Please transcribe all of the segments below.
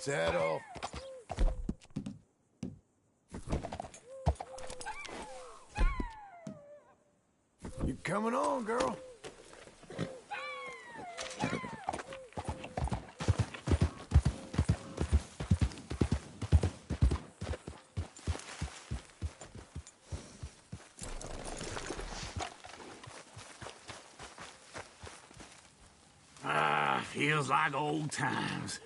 Settle. You coming on, girl? Feels like old times.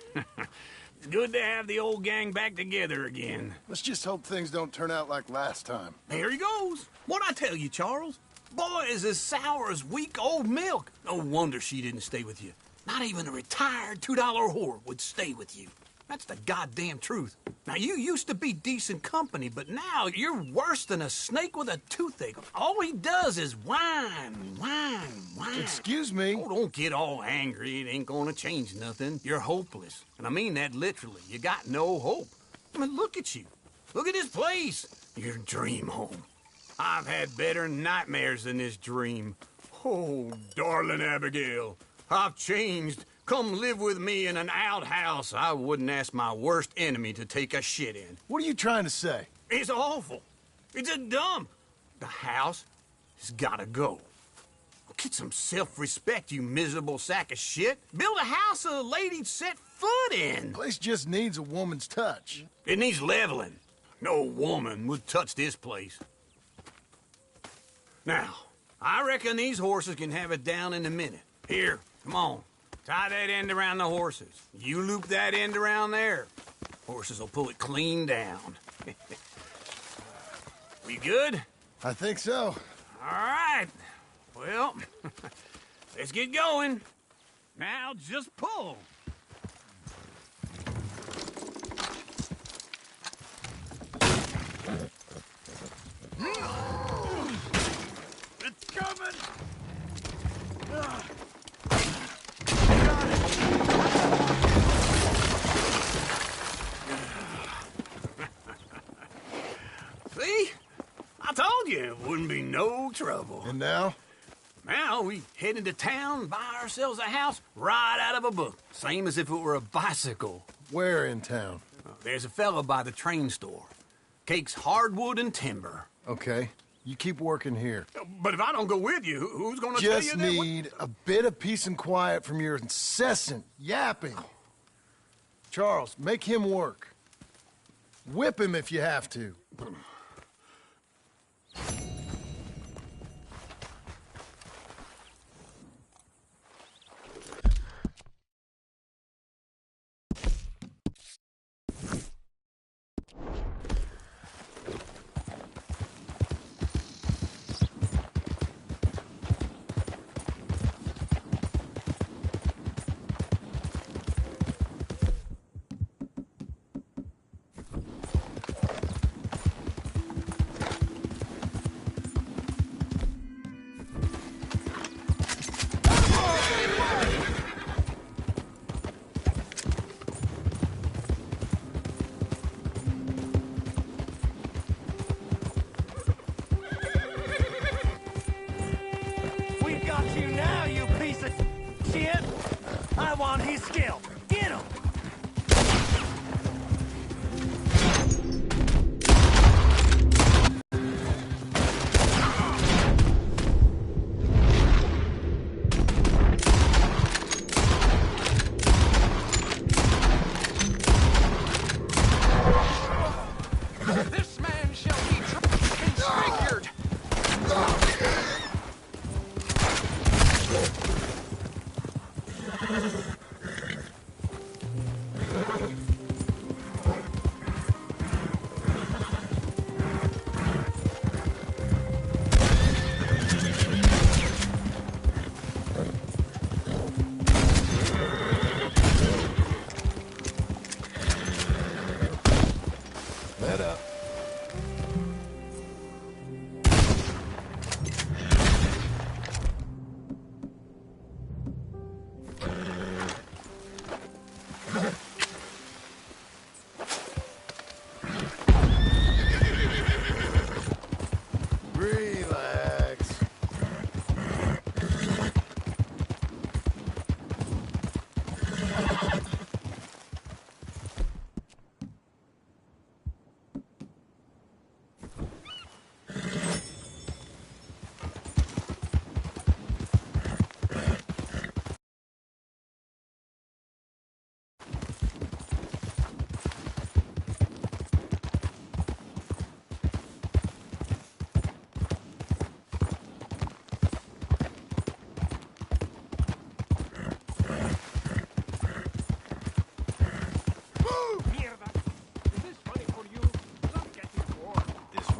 It's good to have the old gang back together again. Let's just hope things don't turn out like last time. There he goes. What'd I tell you, Charles? Boy is as sour as week-old milk. No wonder she didn't stay with you. Not even a retired $2 whore would stay with you. That's the goddamn truth. Now, you used to be decent company, but now you're worse than a snake with a toothache. All he does is whine, whine, whine. Excuse me? Oh, don't get all angry. It ain't gonna change nothing. You're hopeless. And I mean that literally. You got no hope. I mean, look at you. Look at this place. Your dream home. I've had better nightmares than this dream. Oh, darling Abigail, I've changed. Come live with me in an outhouse I wouldn't ask my worst enemy to take a shit in. What are you trying to say? It's awful. It's a dump. The house has gotta go. Get some self-respect, you miserable sack of shit. Build a house a lady'd set foot in. The place just needs a woman's touch. It needs leveling. No woman would touch this place. Now, I reckon these horses can have it down in a minute. Here, come on. Tie that end around the horses. You loop that end around there. Horses will pull it clean down. We good? I think so. All right. Well, let's get going. Now just pull. It's coming! See? I told you it wouldn't be no trouble. And now? Now we head into town, buy ourselves a house right out of a book. Same as if it were a bicycle. Where in town? There's a fella by the train store. Cakes hardwood and timber. Okay. You keep working here. But if I don't go with you, who's gonna tell you Just that? need a bit of peace and quiet from your incessant yapping. Charles, make him work. Whip him if you have to.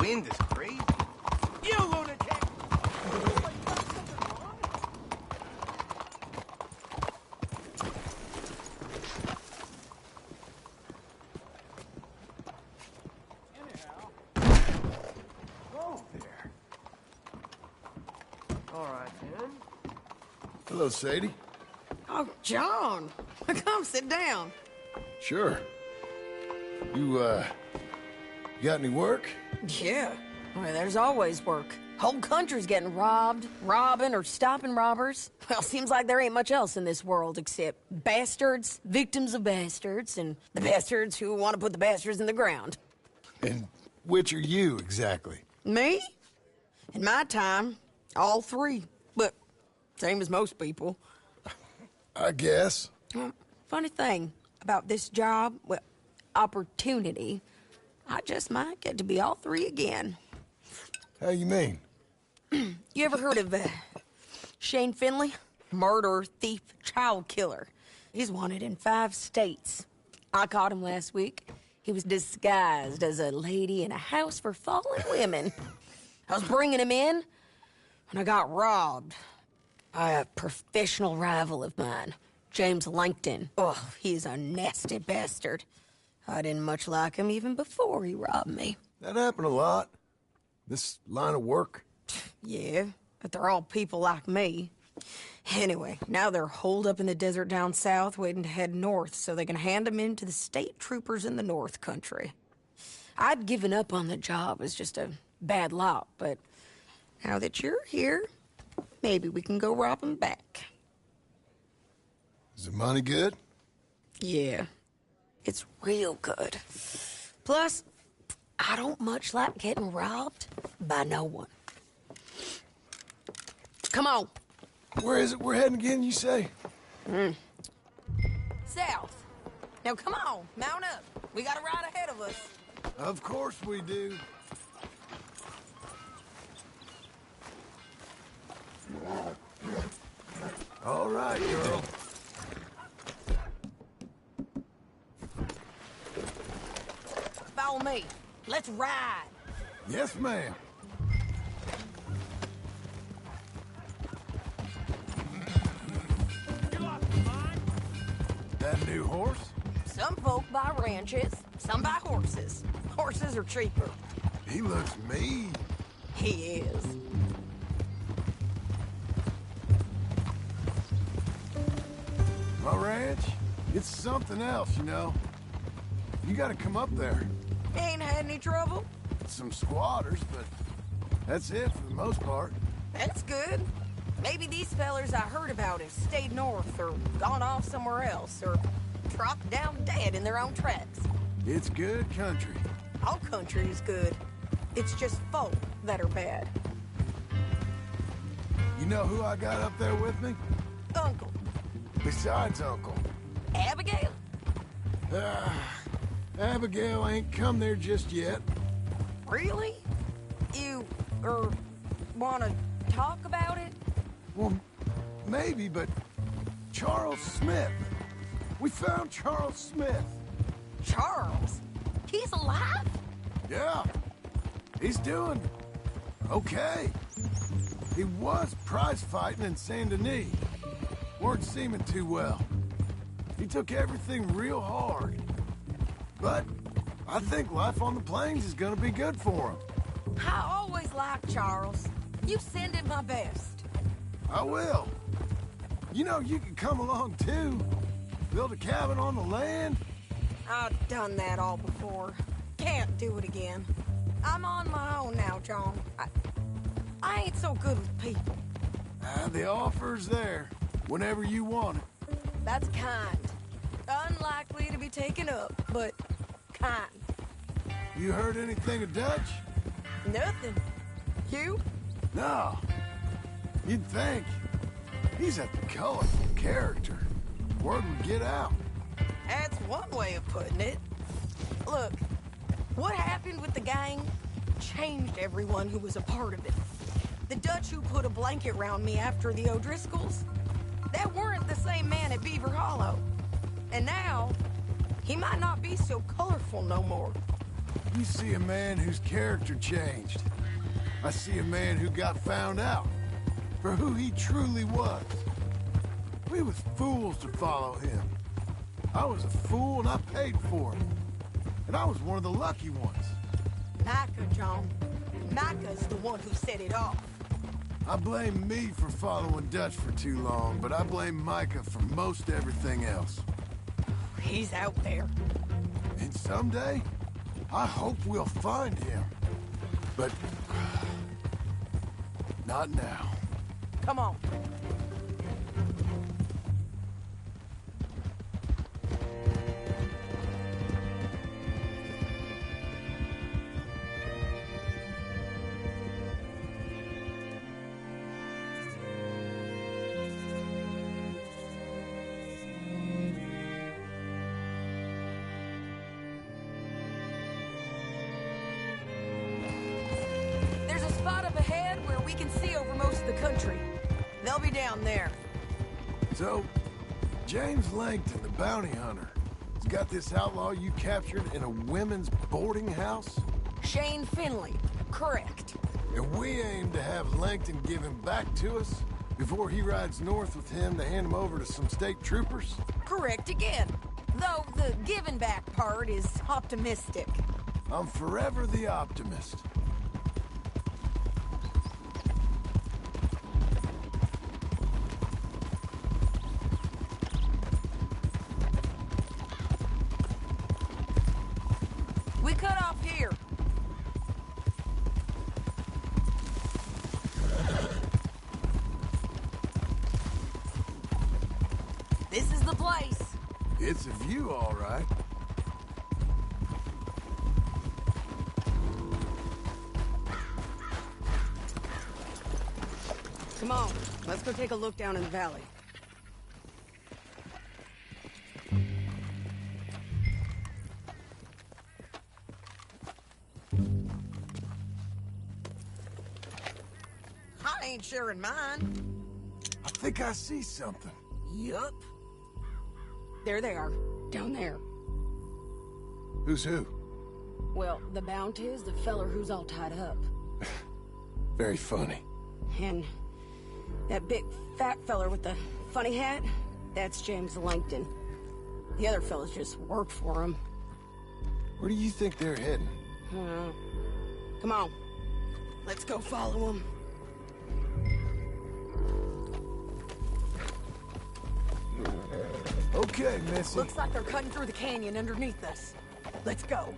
wind is crazy. You lunatic! All right, then. Hello, Sadie. Oh, John. Come sit down. Sure. You got any work? Yeah. Well, there's always work. Whole country's getting robbed, robbing, or stopping robbers. Well, seems like there ain't much else in this world except bastards, victims of bastards, and the bastards who want to put the bastards in the ground. And which are you, exactly? Me? In my time, all three. But same as most people. I guess. Funny thing about this job, well, opportunity, I just might get to be all three again. How you mean? You ever heard of Shane Finley? Murderer, thief, child killer. He's wanted in 5 states. I caught him last week. He was disguised as a lady in a house for fallen women. I was bringing him in, and I got robbed by a professional rival of mine, James Langton. Oh, he's a nasty bastard. I didn't much like him even before he robbed me. That happened a lot. This line of work. Yeah, but they're all people like me. Anyway, now they're holed up in the desert down south, waiting to head north so they can hand them in to the state troopers in the north country. I'd given up on the job as just a bad lot, but now that you're here, maybe we can go rob them back. Is the money good? Yeah, it's real good. Plus, I don't much like getting robbed by no one. Come on. Where is it we're heading again, you say? South. Now come on, mount up. We got a ride ahead of us. Of course we do. All right, girl. Follow me. Let's ride. Yes, ma'am. That new horse? Some folk buy ranches, some buy horses. Horses are cheaper. He looks mean. He is. My ranch, it's something else, you know. You gotta come up there. Ain't had any trouble? Some squatters, but that's it for the most part. That's good. Maybe these fellers I heard about have stayed north or gone off somewhere else or dropped down dead in their own tracks. It's good country. All country is good. It's just folk that are bad. You know who I got up there with me? Uncle. Besides Uncle. Abigail? Abigail ain't come there just yet. Really? You, wanna talk about it? Well, maybe, but Charles Smith. We found Charles Smith. Charles? He's alive? Yeah. He's doing okay. He was prize fighting in Saint Denis. Weren't seeming too well. He took everything real hard. But I think life on the plains is gonna be good for him. I always liked Charles. You send him my best. I will. You know, you can come along too. Build a cabin on the land. I've done that all before. Can't do it again. I'm on my own now, John. I ain't so good with people. The offer's there whenever you want it. That's kind. Unlikely to be taken up, but kind. You heard anything of Dutch? Nothing. You? No. You'd think. He's a colorful character. Word would get out. That's one way of putting it. Look, what happened with the gang changed everyone who was a part of it. The Dutch who put a blanket round me after the O'Driscolls, that weren't the same man at Beaver Hollow. And now, he might not be so colorful no more. You see a man whose character changed. I see a man who got found out for who he truly was. We was fools to follow him. I was a fool and I paid for it. And I was one of the lucky ones. Micah, John. Micah's the one who set it off. I blame me for following Dutch for too long, but I blame Micah for most everything else. He's out there. And someday, I hope we'll find him. But... not now. Come on. There's a spot up ahead where we can see over most of the country. They'll be down there. So, James Langton, the bounty hunter, has got this outlaw you captured in a women's boarding house? Shane Finley. Correct. And we aim to have Langton give him back to us before he rides north with him to hand him over to some state troopers? Correct again. Though the giving back part is optimistic. I'm forever the optimist. We cut off here. This is the place. It's a view, all right. Come on, let's go take a look down in the valley. I ain't sharing mine. I think I see something. Yup. There they are, down there. Who's who? Well, the bounty is the feller who's all tied up. Very funny. And that big fat feller with the funny hat, that's James Langton. The other fellas just work for him. Where do you think they're heading? Come on, let's go follow him. Okay, Missy. Looks like they're cutting through the canyon underneath us. Let's go.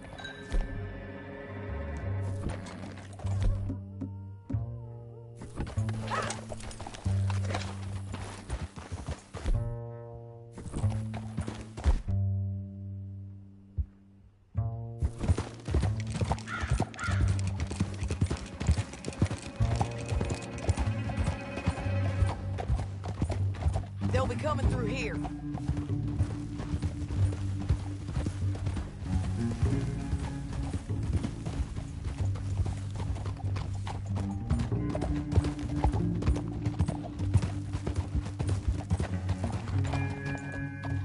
They'll be coming through here.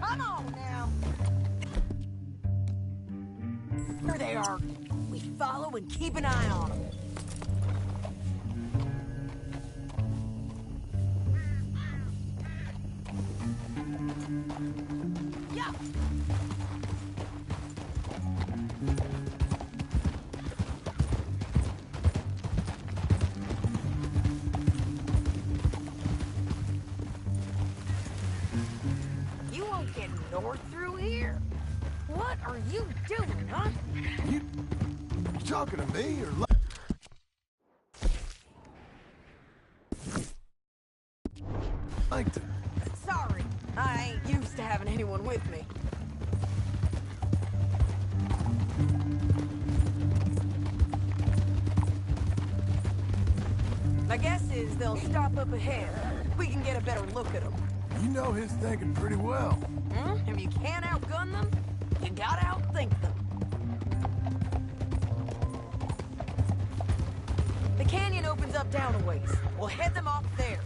Come on now. There they are. We follow and keep an eye on them. Yeah. You won't get north through here. What are you doing, huh? You talking to me or... Langton? Sorry, I ain't used to having anyone with me. My guess is they'll stop up ahead. We can get a better look at them. You know his thinking pretty well. If you can't outgun them, you gotta outthink them. The canyon opens up down a ways. We'll head them off there.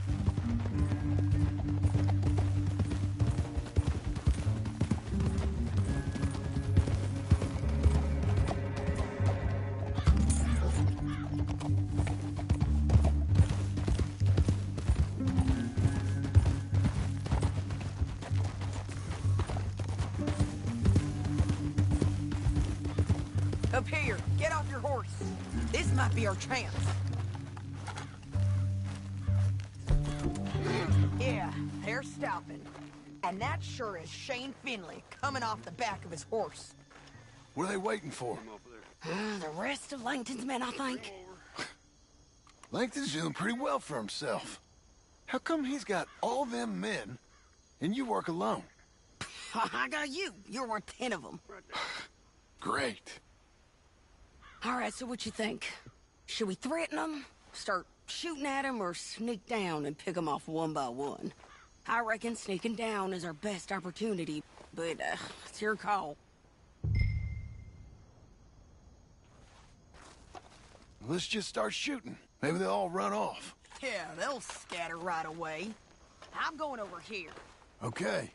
Up here, get off your horse. This might be our chance. Yeah, they're stopping. And that sure is Shane Finley coming off the back of his horse. What are they waiting for? The rest of Langton's men, I think. Langton's doing pretty well for himself. How come he's got all them men, and you work alone? I got you. You're worth 10 of them. Great. All right, so what you think? Should we threaten them, start shooting at them, or sneak down and pick them off one by one? I reckon sneaking down is our best opportunity, but it's your call. Let's just start shooting. Maybe they'll all run off. Yeah, they'll scatter right away. I'm going over here. Okay.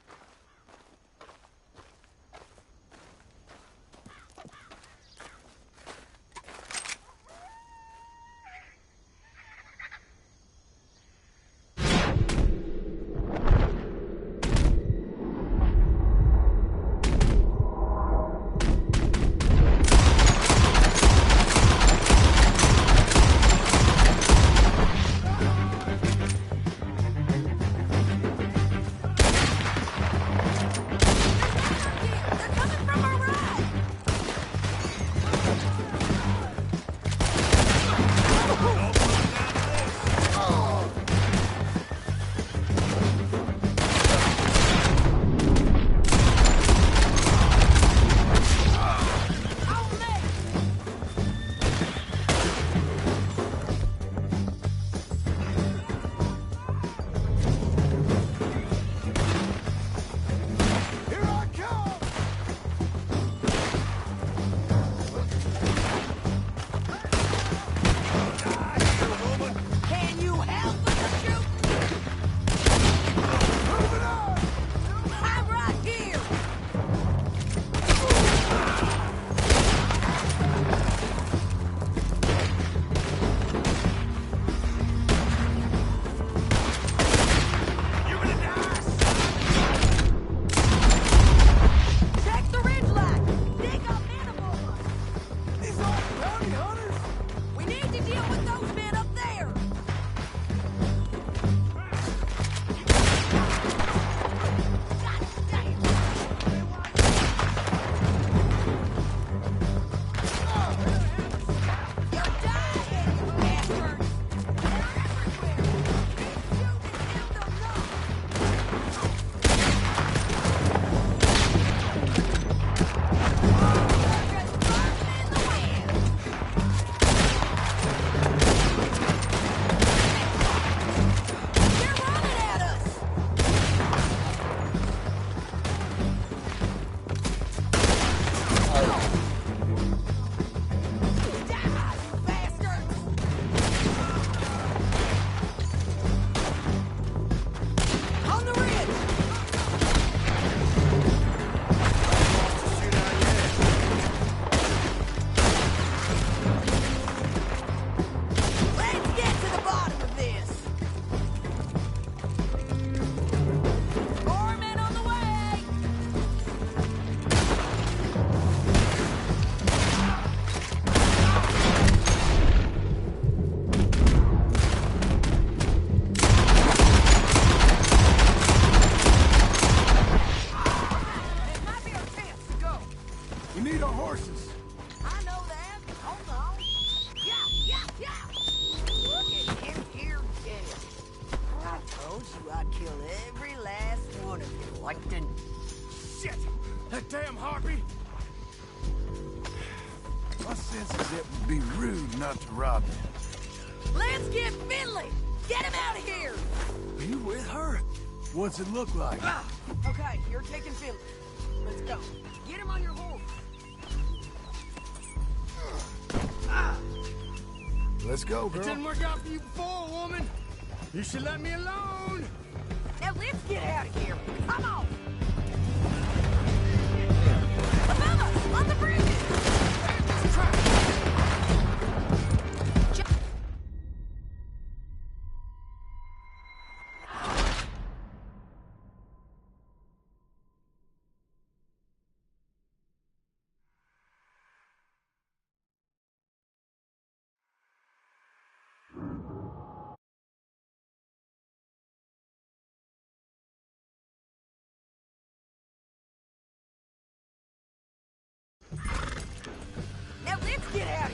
Shit! That damn harpy! My sense is it would be rude not to rob him. Let's get Finley! Get him out of here! Are you with her? What's it look like? Okay, you're taking Finley. Let's go. Get him on your horse. Let's go, girl. It didn't work out for you before, woman. You should let me alone. Now let's get out of here. Come on!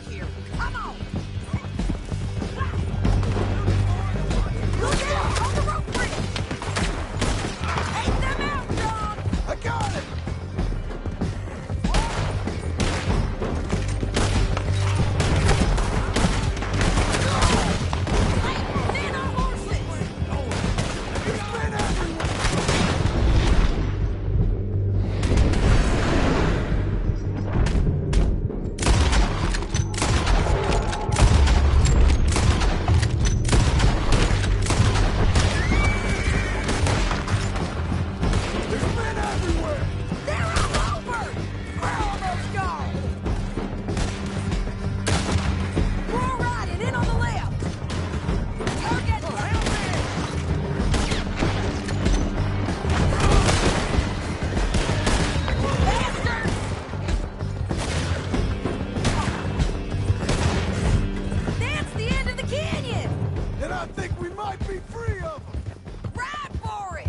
here. Come on! Look out! On the rope bridge! Take them out, John! I got it! Then our horses! He's been everywhere! He's been everywhere! They're all over! We're almost gone! We're all riding in on the left! Target! Bastards! That's the end of the canyon! And I think we might be free of them! Ride for it!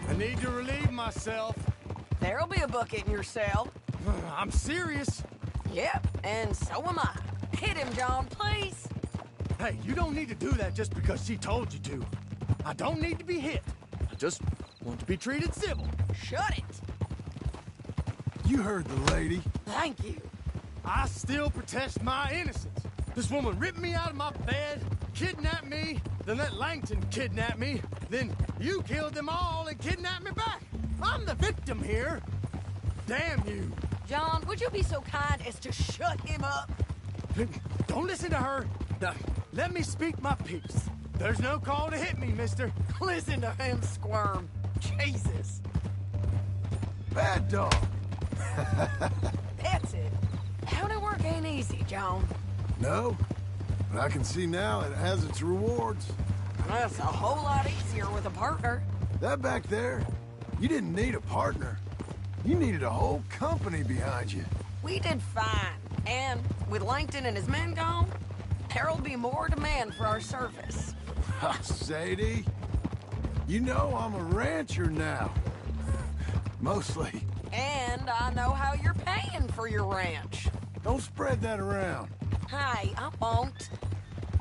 I need to relieve myself. There'll be a bucket in your cell. I'm serious. Yep, and so am I. Hit him, John, please. Hey, you don't need to do that just because she told you to. I don't need to be hit. I just want to be treated civil. Shut it. You heard the lady. Thank you. I still protest my innocence. This woman ripped me out of my bed, kidnapped me, then let Langton kidnap me, then you killed them all and kidnapped me back. I'm the victim here. Damn you. John, would you be so kind as to shut him up? Don't listen to her. Now, let me speak my piece. There's no call to hit me, mister. Listen to him squirm. Jesus. Bad dog. That's it. County work ain't easy, John. No, but I can see now it has its rewards. That's a whole lot easier with a partner. That back there, you didn't need a partner. You needed a whole company behind you. We did fine. And with Langton and his men gone, there'll be more demand for our service. Sadie, you know I'm a rancher now. Mostly. And I know how you're paying for your ranch. Don't spread that around. Hey, I won't.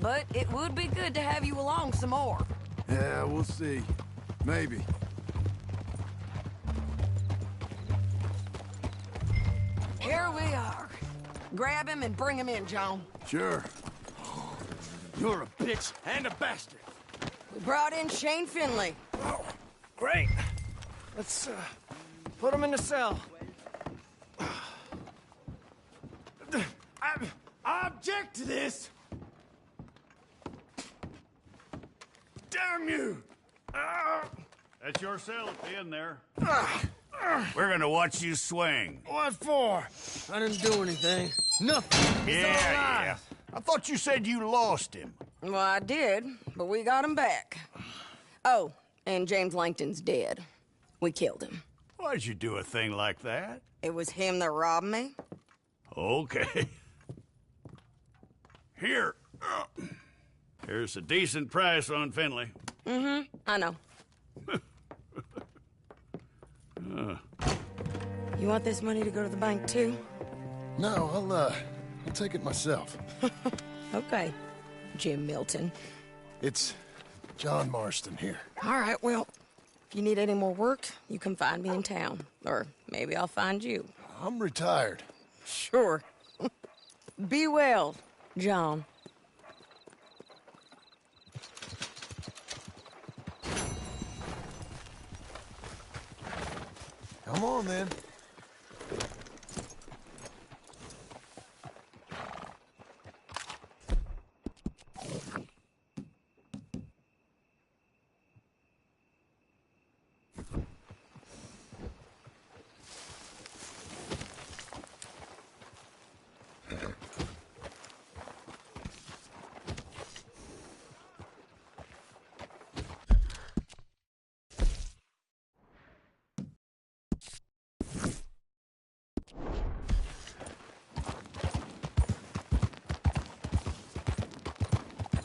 But it would be good to have you along some more. Yeah, we'll see. Maybe. Here we are. Grab him and bring him in, John. Sure. You're a bitch and a bastard. We brought in Shane Finley. Oh, great. Let's, put him in the cell. I object to this. Damn you. That's your cell at the end there. We're gonna watch you swing. What for? I didn't do anything. Nothing. He's Yeah. I thought you said you lost him. Well, I did, but we got him back. Oh, and James Langton's dead. We killed him. Why'd you do a thing like that? It was him that robbed me. Okay. Here. Here's a decent price on Finley. I know. You want this money to go to the bank, too? No, I'll take it myself. Okay, Jim Milton. It's John Marston here. All right, well, if you need any more work, you can find me in town. Or maybe I'll find you. I'm retired. Sure. Be well, John. Come on, then.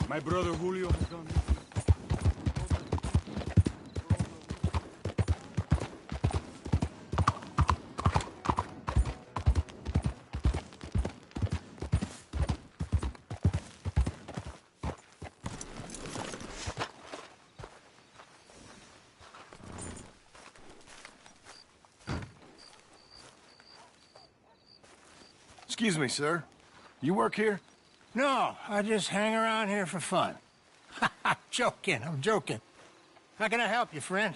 My brother Julio has done this. Excuse me, sir. You work here? No, I just hang around here for fun. I'm joking. How can I help you, friend?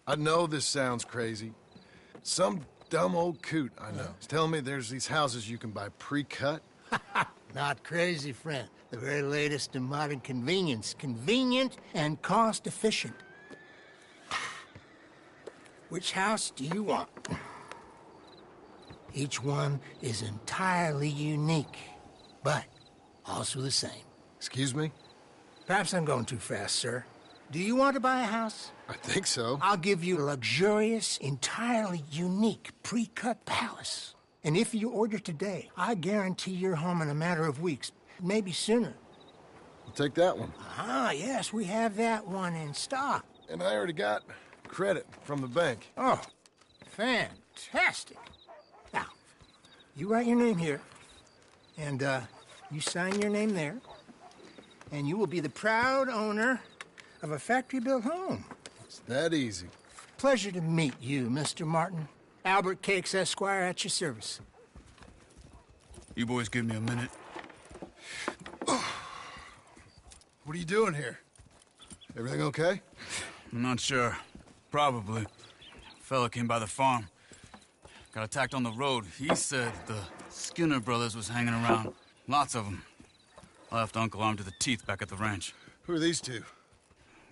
I know this sounds crazy. Some dumb old coot I know is telling me there's these houses you can buy pre-cut. Not crazy, friend. The very latest in modern convenience. Convenient and cost-efficient. Which house do you want? Each one is entirely unique, but also the same. Excuse me? Perhaps I'm going too fast, sir. Do you want to buy a house? I think so. I'll give you a luxurious, entirely unique pre-cut palace. And if you order today, I guarantee you're home in a matter of weeks, maybe sooner. I'll take that one. Ah, yes, we have that one in stock. And I already got credit from the bank. Oh, fantastic. Now, you write your name here, and you sign your name there, and you will be the proud owner of a factory-built home. It's that easy. Pleasure to meet you, Mr. Martin. Albert Cakes, Esquire, at your service. You boys give me a minute. What are you doing here? Everything okay? I'm not sure. Probably. Fella came by the farm. Got attacked on the road. He said the Skinner brothers was hanging around. Lots of them. I left Uncle armed to the teeth back at the ranch. Who are these two?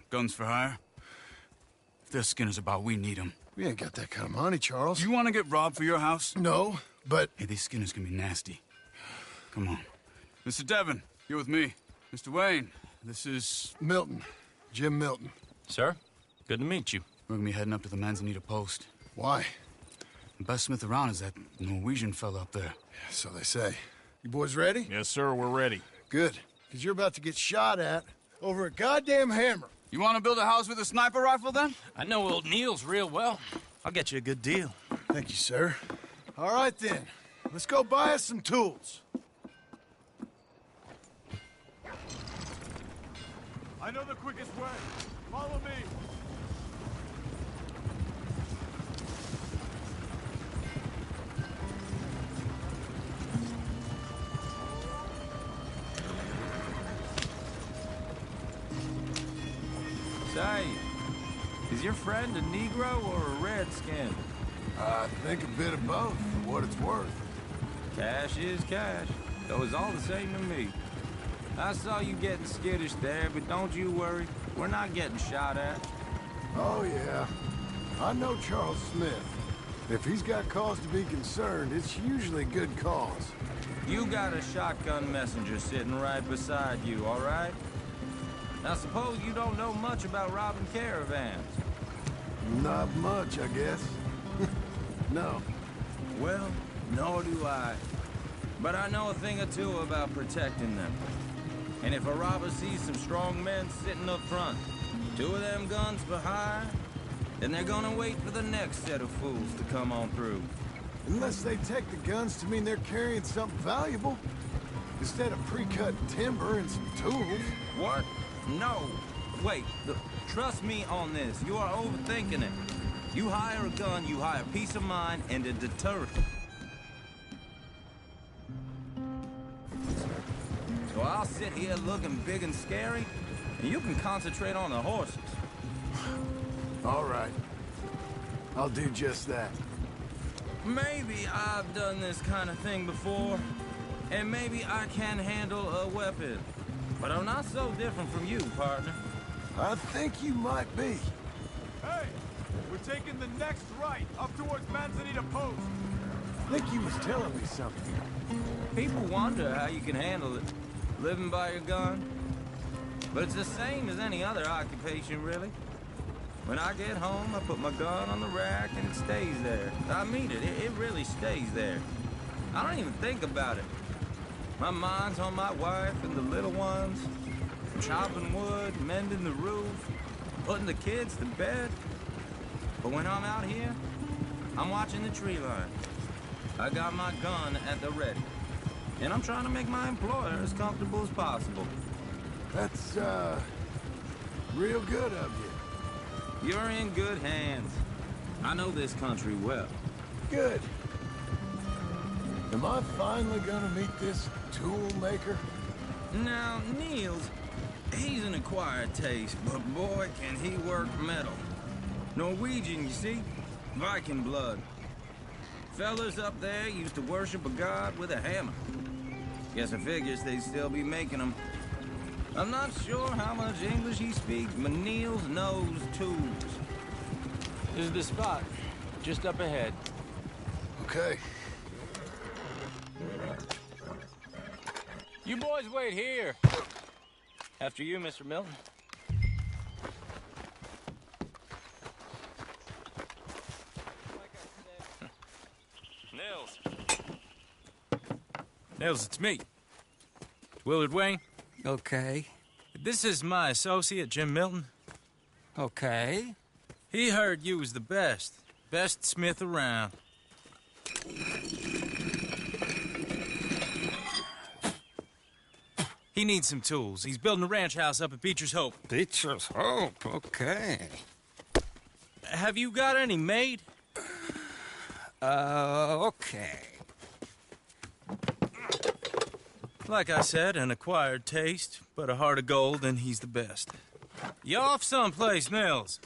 Guns for hire? If there's Skinners about, we need them. We ain't got that kind of money, Charles. Do you want to get robbed for your house? No, but... Hey, these Skinners can be nasty. Come on. Mr. Devon, you're with me. Mr. Wayne, this is... Milton. Jim Milton. Sir, good to meet you. We're gonna be heading up to the Manzanita post. Why? The best smith around is that Norwegian fella up there. So they say. You boys ready? Yes, sir, we're ready. Good. Because you're about to get shot at over a goddamn hammer. You want to build a house with a sniper rifle, then? I know old Neil's real well. I'll get you a good deal. Thank you, sir. All right, then. Let's go buy us some tools. I know the quickest way. Follow me. Say, is your friend a Negro or a Redskin? I think a bit of both, for what it's worth. Cash is cash, though it's all the same to me. I saw you getting skittish there, but don't you worry. We're not getting shot at. Oh, yeah. I know Charles Smith. If he's got cause to be concerned, it's usually good cause. You got a shotgun messenger sitting right beside you, all right? Now, suppose you don't know much about robbing caravans. Not much, I guess. No. Well, nor do I. But I know a thing or two about protecting them. And if a robber sees some strong men sitting up front, 2 of them guns for hire, then they're gonna wait for the next set of fools to come on through. Unless they take the guns to mean they're carrying something valuable. Instead of pre-cut timber and some tools. What? No. Wait, trust me on this. You are overthinking it. You hire a gun, you hire peace of mind and a deterrent. So I'll sit here looking big and scary, and you can concentrate on the horses. All right. I'll do just that. Maybe I've done this kind of thing before, and maybe I can handle a weapon. But I'm not so different from you, partner. I think you might be. Hey, we're taking the next right up towards Manzanita Post. I think you was telling me something. People wonder how you can handle it, living by your gun. But it's the same as any other occupation, really. When I get home, I put my gun on the rack and it stays there. I mean it really stays there. I don't even think about it. My mind's on my wife and the little ones. Chopping wood, mending the roof, putting the kids to bed. But when I'm out here, I'm watching the tree line. I got my gun at the ready. And I'm trying to make my employer as comfortable as possible. That's, real good of you. You're in good hands. I know this country well. Good. Am I finally gonna meet this tool maker? Now, Niels, he's an acquired taste, but boy, can he work metal. Norwegian, you see? Viking blood. Fellas up there used to worship a god with a hammer. Guess I figures they'd still be making them. I'm not sure how much English he speaks, but Niels knows tools. This is the spot, just up ahead. Okay. You boys wait here. After you, Mr. Milton. Nils, it's me. Willard Wayne. Okay. This is my associate, Jim Milton. Okay. He heard you was the best smith around. He needs some tools. He's building a ranch house up at Beecher's Hope. Beecher's Hope, okay. Have you got any made? Okay. Like I said, an acquired taste, but a heart of gold, and he's the best. You off someplace, Nils?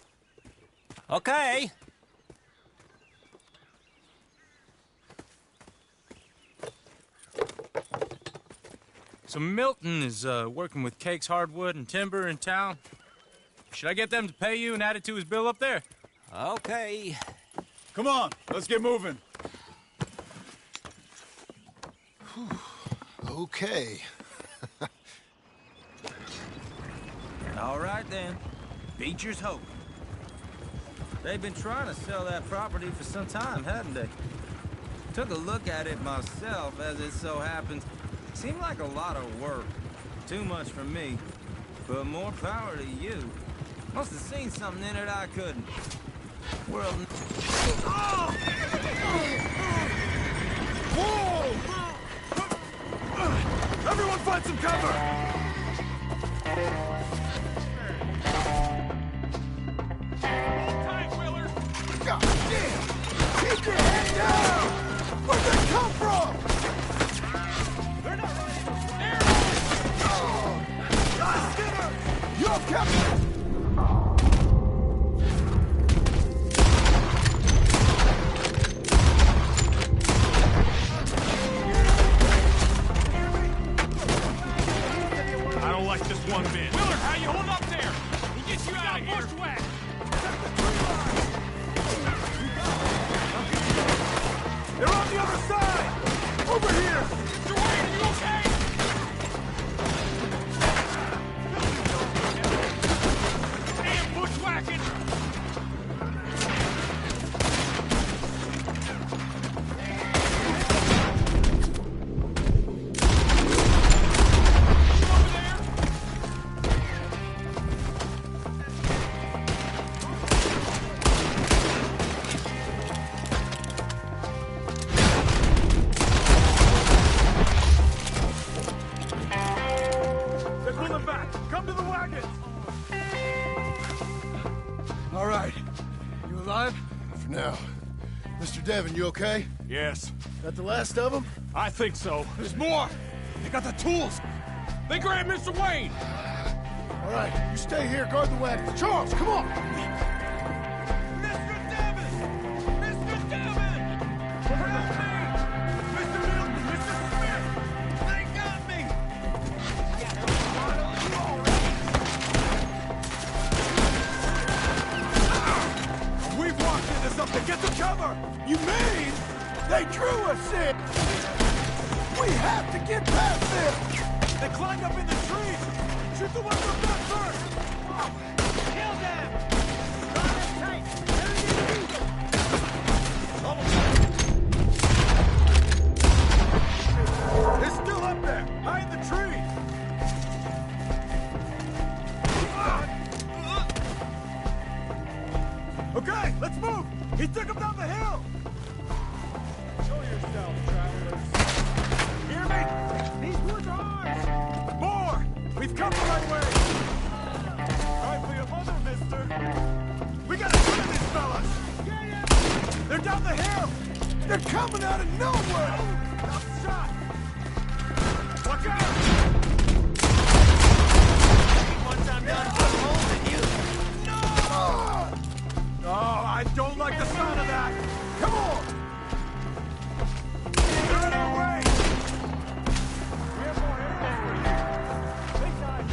Okay. So Milton is working with Cake's Hardwood and Timber in town. Should I get them to pay you and add it to his bill up there? Okay. Come on, let's get moving. Okay. All right, then. Beecher's Hope. They've been trying to sell that property for some time, hadn't they? Took a look at it myself, as it so happens. Seemed like a lot of work. Too much for me. But more power to you. Must have seen something in it I couldn't. World... Oh! Whoa! Everyone find some cover! Hold tight, Willard! God damn! Keep your head down! Where'd they come from? They're not running! Air! Oh! Skinner! You up, Captain? I don't like this one bit. Willard, how you holding up there? He gets you out of here. Bushwhack. They're on the other side! Over here! Mr. Wayne, are you okay? Damn bushwhacking! Over there? They're pulling back! Come to the wagon! All right. You alive? For now. Mr. Devon, you okay? Yes, That the last of them? I think so. There's more! They got the tools! They grabbed Mr. Wayne! All right, you stay here, guard the wagon. Charles, come on! Mr. Devon! Mr. Devon! Help me! Mr. Milton! Mr. Smith! They got me! We've walked into something. Get the cover! You mean they drew us in? We have to get past them! They climbed up in the trees! Shoot the ones up there first! Kill them! Got them tight! It's still up there! He took him down the hill! Show yourself, travelers. Hear me? These woods are ours! More! We've come the right way! Right for your mother, mister! We gotta get these fellas! They're down the hill! They're coming out of nowhere! Top shot! Watch out! Once I'm done, put holes in you! No! Oh, I don't like the sound of that! Come on! They're in our way! We have more arrows for you! Big time!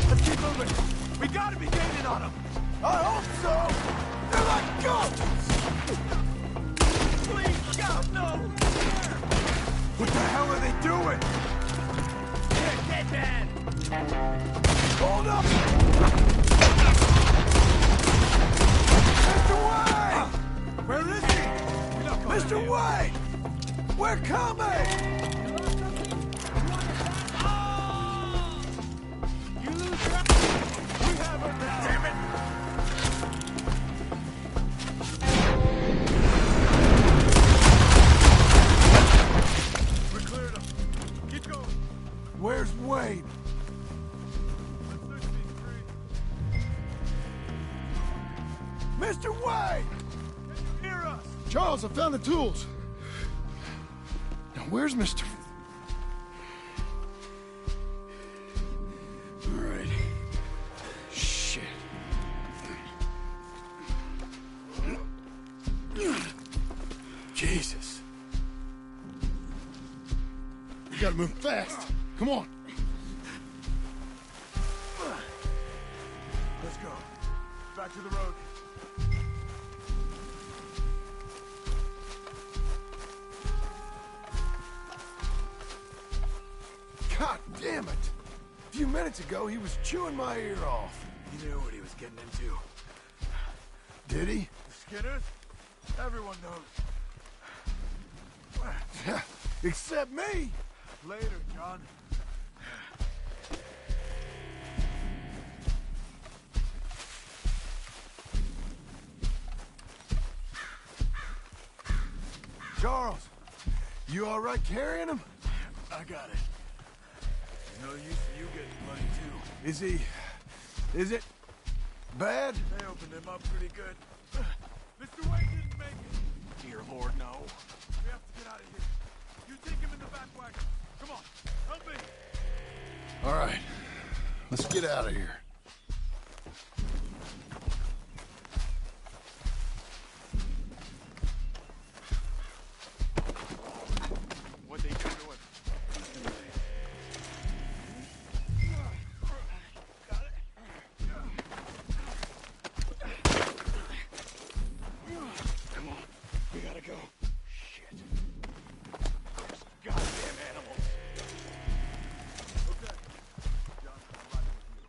Let's keep moving! We gotta be gaining on them! I hope so! They're like ghosts! Please, God, no! What the hell are they doing? They're dead, man! Hold up! Mr. Wade! Where is he? Mr. Wade! We're coming! You lose track. We have her now. Damn it! We cleared him. Keep going. Where's Wade? Let's search these trees. Mr. Wade! Can you hear us? Charles, I found the tools. Now, where's Mr. All right. Shit. Jesus. We gotta move fast. Come on. Let's go. Back to the road. God damn it! A few minutes ago, he was chewing my ear off. He knew what he was getting into. Did he? The Skinners? Everyone knows. Except me! Later, John. Charles, you all right carrying him? I got it. No use for you getting bloody too. Is it bad? They opened him up pretty good. Mr. Wade didn't make it. Dear Lord, no. We have to get out of here. You take him in the back wagon. Come on, help me. All right, let's get out of here. What they do to him? Come on, we gotta go. Shit. Those goddamn animals. Okay. John, I'm riding with you.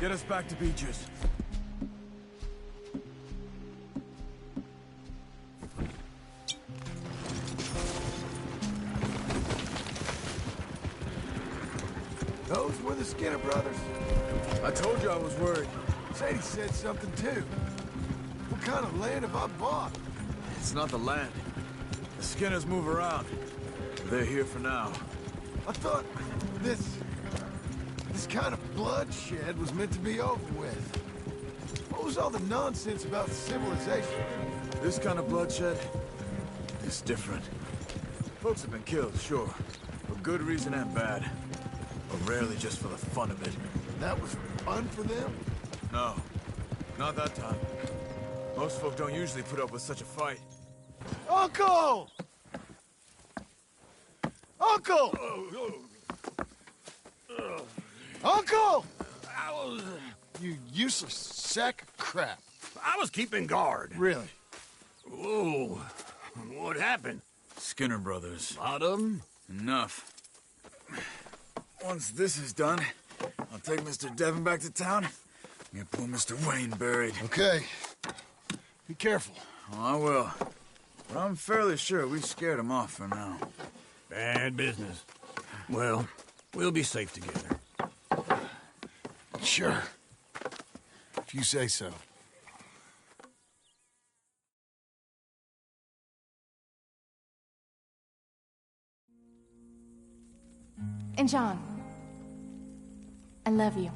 Get us back to Beaches. Those were the Skinner brothers. I told you I was worried. Sadie said something too. What kind of land have I bought? It's not the land. The Skinners move around. They're here for now. I thought this kind of bloodshed was meant to be over with. What was all the nonsense about civilization? This kind of bloodshed is different. Folks have been killed, sure. For good reason and bad. But rarely just for the fun of it. That was fun for them? No, not that time. Most folk don't usually put up with such a fight. Uncle! Uncle! Uncle! You useless sack of crap. I was keeping guard. Really? Whoa. What happened? Skinner brothers. A lot of them? Enough. Once this is done, I'll take Mr. Devon back to town and get poor Mr. Wayne buried. Okay. Be careful. Oh, I will. But I'm fairly sure we scared him off for now. Bad business. Well, we'll be safe together. Sure. If you say so. And John, I love you.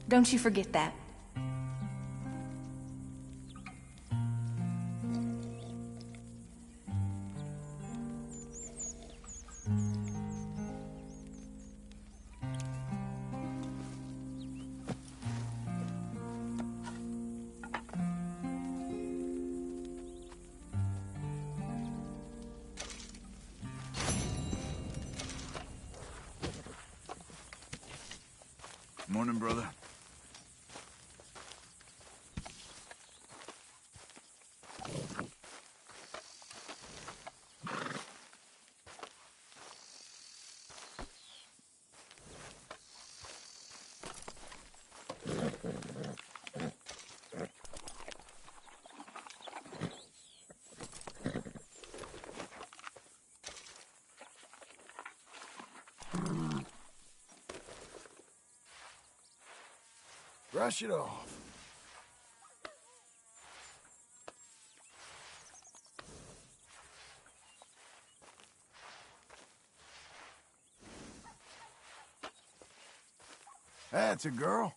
Don't you forget that. Morning, brother. Brush it off. That's a girl.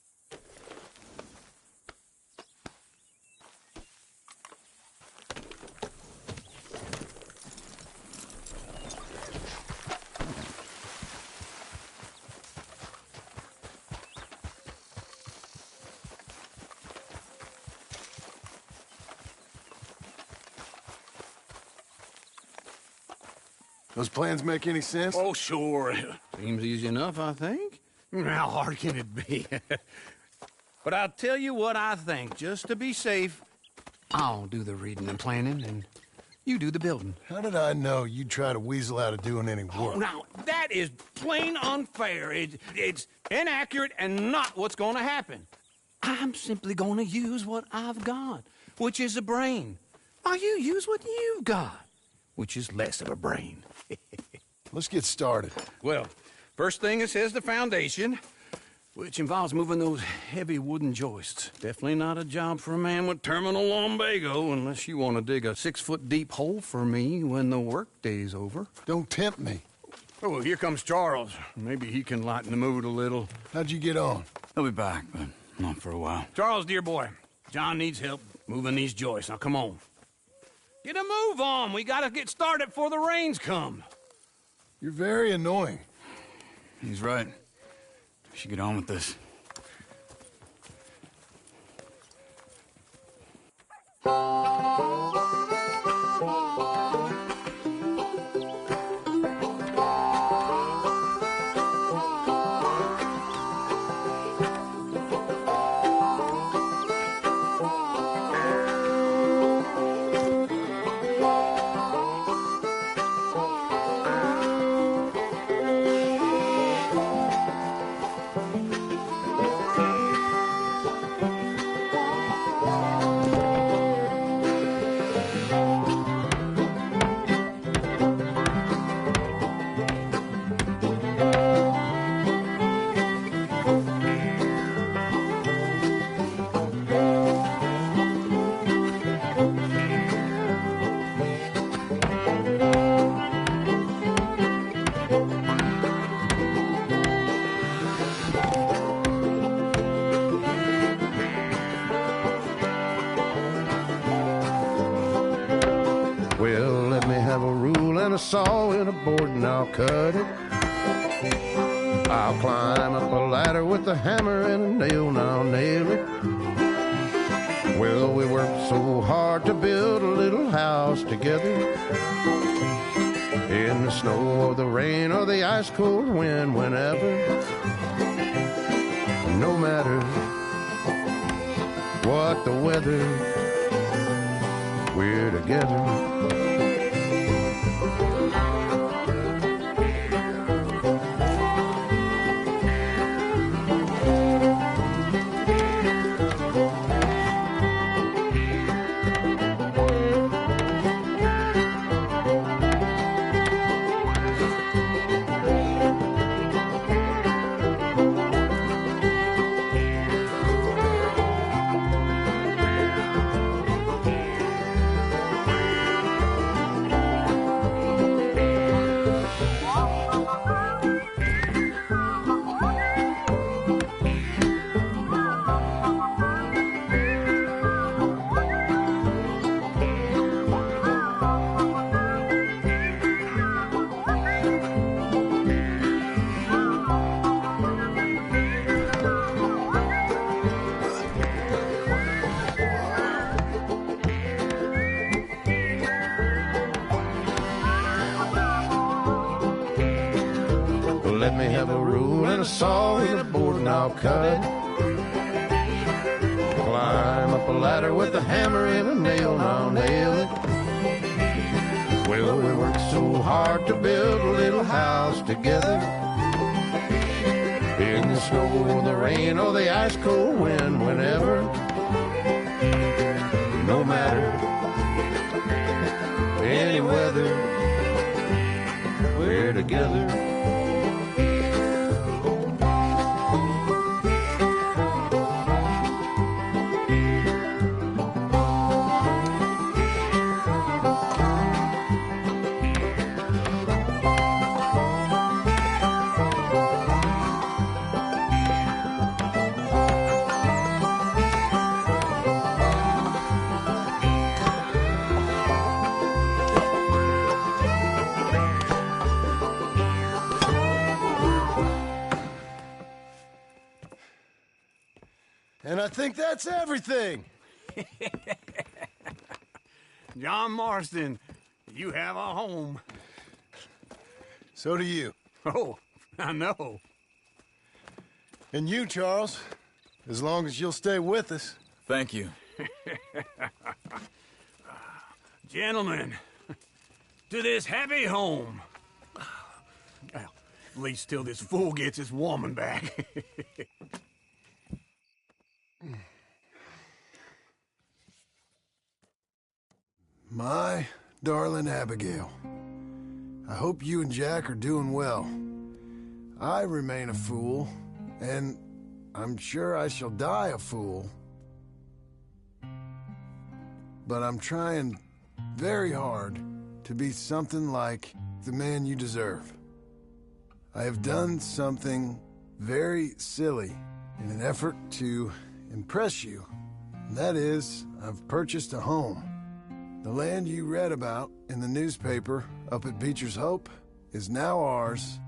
Those plans make any sense? Oh, sure. Seems easy enough, I think. How hard can it be? But I'll tell you what I think. Just to be safe, I'll do the reading and planning, and you do the building. How did I know you'd try to weasel out of doing any Oh, work? now, that is plain unfair. It's inaccurate and not what's going to happen. I'm simply going to use what I've got, which is a brain. While you use what you've got, which is less of a brain. Let's get started. Well, first thing it says the foundation, which involves moving those heavy wooden joists. Definitely not a job for a man with terminal lumbago, unless you want to dig a 6-foot deep hole for me when the workday's over. Don't tempt me. Oh, here comes Charles. Maybe he can lighten the mood a little. How'd you get on? He'll be back, but not for a while. Charles, dear boy, John needs help moving these joists. Now, come on. Get a move on. We gotta get started before the rains come. You're very annoying. He's right. We should get on with this. and a saw and a board and I'll cut it. I'll climb up a ladder with a hammer and a nail and I'll nail it. Well, we worked so hard to build a little house together. In the snow or the rain or the ice cold wind, whenever. No matter what the weather, we're together. Let me have a rule and a saw and a board and I'll cut. Climb up a ladder with a hammer and a nail and I'll nail it. Well, we worked so hard to build a little house together. In the snow or the rain or the ice cold wind, whenever. No matter any weather, we're together. And I think that's everything. John Marston, you have a home. So do you. Oh, I know. And you, Charles, as long as you'll stay with us. Thank you. Gentlemen, to this happy home. Well, at least till this fool gets his woman back. My darling Abigail, I hope you and Jack are doing well. I remain a fool, and I'm sure I shall die a fool. But I'm trying very hard to be something like the man you deserve. I have done something very silly in an effort to impress you. And that is, I've purchased a home. The land you read about in the newspaper up at Beecher's Hope is now ours,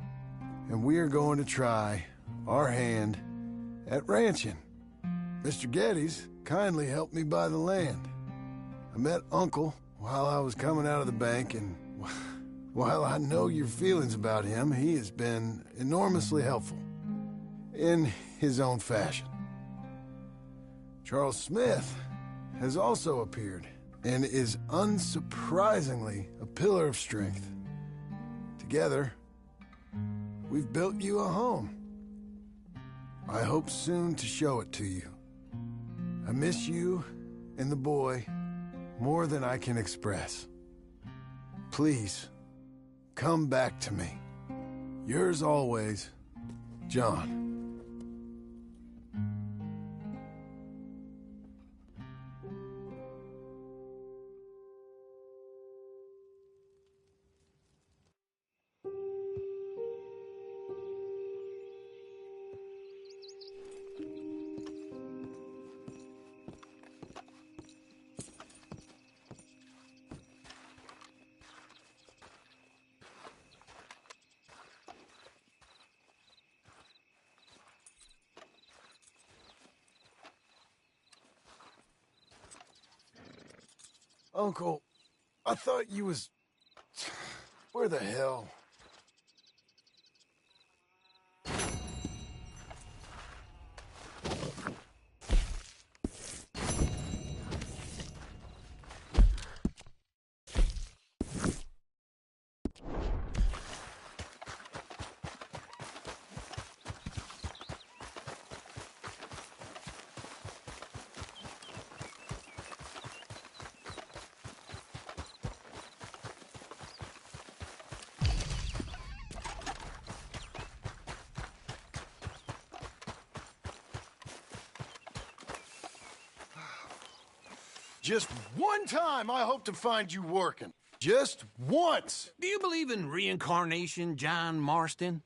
and we are going to try our hand at ranching. Mr. Geddes kindly helped me buy the land. I met Uncle while I was coming out of the bank, and while I know your feelings about him, he has been enormously helpful in his own fashion. Charles Smith has also appeared and is unsurprisingly a pillar of strength. Together, we've built you a home. I hope soon to show it to you. I miss you and the boy more than I can express. Please, come back to me. Yours always, John. Uncle, I thought you was... Where the hell? Just one time I hope to find you working. Just once. Do you believe in reincarnation, John Marston?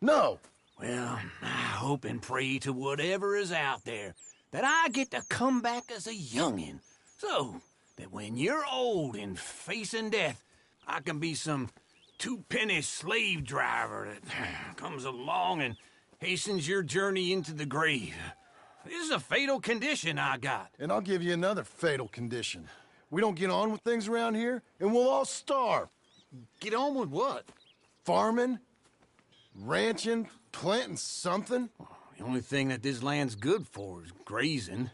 No. Well, I hope and pray to whatever is out there that I get to come back as a youngin', so that when you're old and facing death, I can be some two-penny slave driver that comes along and hastens your journey into the grave. This is a fatal condition I got. And I'll give you another fatal condition. We don't get on with things around here, and we'll all starve. Get on with what? Farming, ranching, planting something. The only thing that this land's good for is grazing.